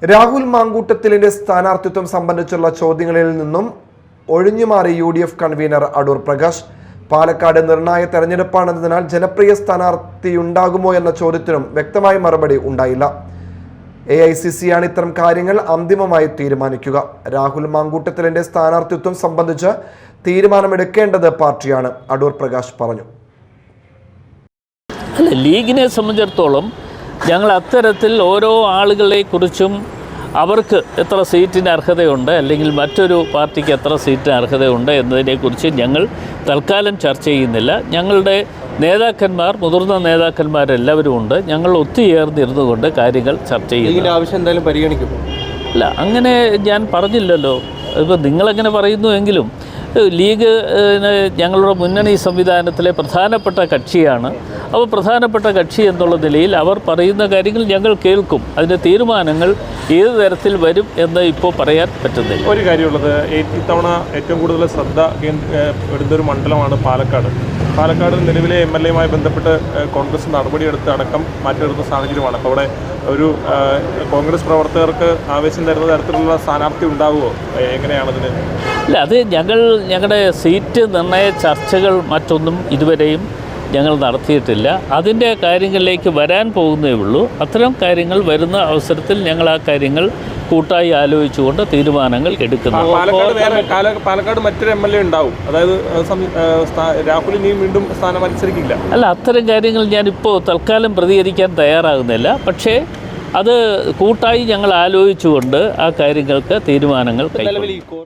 രാഹുൽ മാങ്കൂട്ടത്തിലിന്റെ സ്ഥാനാർത്ഥിത്വം സംബന്ധിച്ചുള്ള ചോദ്യങ്ങളിൽ നിന്നും ഒഴിഞ്ഞുമാറി UDF കൺവീനർ അടൂർ പ്രകാശ്. പാലക്കാട് നിർണായക തെരഞ്ഞെടുപ്പാണെന്നതിനാൽ ജനപ്രിയ സ്ഥാനാർത്ഥിയുണ്ടാകുമോ എന്ന ചോദ്യത്തിനും വ്യക്തമായ മറുപടി ഉണ്ടായില്ല. AICC ആണ് ഇത്തരം കാര്യങ്ങൾ അന്തിമമായി തീരുമാനിക്കുക. രാഹുൽ മാങ്കൂട്ടത്തിലിന്റെ സ്ഥാനാർത്ഥിത്വം സംബന്ധിച്ച് തീരുമാനമെടുക്കേണ്ടത് പാർട്ടിയാണ്, അടൂർ പ്രകാശ് പറഞ്ഞു. ലീഗിനെ സംബന്ധിച്ചിടത്തോളം ഞങ്ങൾ അത്തരത്തിൽ ഓരോ ആളുകളെക്കുറിച്ചും അവർക്ക് എത്ര സീറ്റിന് അർഹതയുണ്ട് അല്ലെങ്കിൽ മറ്റൊരു പാർട്ടിക്ക് എത്ര സീറ്റിന് അർഹതയുണ്ട് എന്നതിനെക്കുറിച്ച് ഞങ്ങൾ തൽക്കാലം ചർച്ച ചെയ്യുന്നില്ല. ഞങ്ങളുടെ നേതാക്കന്മാർ, മുതിർന്ന നേതാക്കന്മാരെല്ലാവരും ഉണ്ട്. ഞങ്ങൾ ഒത്തുചേർന്നിരുന്നു കൊണ്ട് കാര്യങ്ങൾ ചർച്ച ചെയ്യുന്നു. ആവശ്യം എന്തായാലും പരിഗണിക്കും. അല്ല, അങ്ങനെ ഞാൻ പറഞ്ഞില്ലല്ലോ. ഇപ്പോൾ നിങ്ങളെങ്ങനെ പറയുന്നു എങ്കിലും ലീഗ് ഞങ്ങളുടെ മുന്നണി സംവിധാനത്തിലെ പ്രധാനപ്പെട്ട കക്ഷിയാണ്. അപ്പോൾ പ്രധാനപ്പെട്ട കക്ഷി എന്നുള്ള നിലയിൽ അവർ പറയുന്ന കാര്യങ്ങൾ ഞങ്ങൾ കേൾക്കും. അതിൻ്റെ തീരുമാനങ്ങൾ ഏത് തരത്തിൽ വരും എന്ന് ഇപ്പോൾ പറയാൻ പറ്റുന്നില്ല. ഒരു കാര്യമുള്ളത്, ഇത്തവണ ഏറ്റവും കൂടുതൽ ശ്രദ്ധ എടുത്തൊരു മണ്ഡലമാണ് പാലക്കാട്. പാലക്കാട് നിലവിലെ MLA യുമായി ബന്ധപ്പെട്ട് കോൺഗ്രസ് നടപടിയെടുത്ത് അടക്കം മാറ്റിയെടുത്ത സാഹചര്യമാണ്. അപ്പോൾ അവിടെ ഒരു കോൺഗ്രസ് പ്രവർത്തകർക്ക് ആവേശം തരുന്ന തരത്തിലുള്ള സ്ഥാനാർത്ഥി ഉണ്ടാവുമോ? എങ്ങനെയാണതിന്? ഇല്ല, അത് ഞങ്ങളുടെ സീറ്റ് നിർണയ ചർച്ചകൾ മറ്റൊന്നും ഇതുവരെയും ഞങ്ങൾ നടത്തിയിട്ടില്ല. അതിൻ്റെ കാര്യങ്ങളിലേക്ക് വരാൻ പോകുന്നേ ഉള്ളൂ. അത്തരം കാര്യങ്ങൾ വരുന്ന അവസരത്തിൽ ഞങ്ങൾ ആ കാര്യങ്ങൾ കൂട്ടായി ആലോചിച്ചുകൊണ്ട് തീരുമാനങ്ങൾ എടുക്കുന്നു. പാലക്കാട് മറ്റൊരു MLA ഉണ്ടാവും, അതായത് രാഹുൽ ഇനിയും വീണ്ടും സ്ഥാനം മത്സരിക്കില്ല. അല്ല, അത്തരം കാര്യങ്ങൾ ഞാനിപ്പോൾ തൽക്കാലം പ്രതികരിക്കാൻ തയ്യാറാകുന്നില്ല. പക്ഷേ അത് കൂട്ടായി ഞങ്ങൾ ആലോചിച്ചുകൊണ്ട് ആ കാര്യങ്ങൾക്ക് തീരുമാനങ്ങൾ കൈക്കൊള്ളും.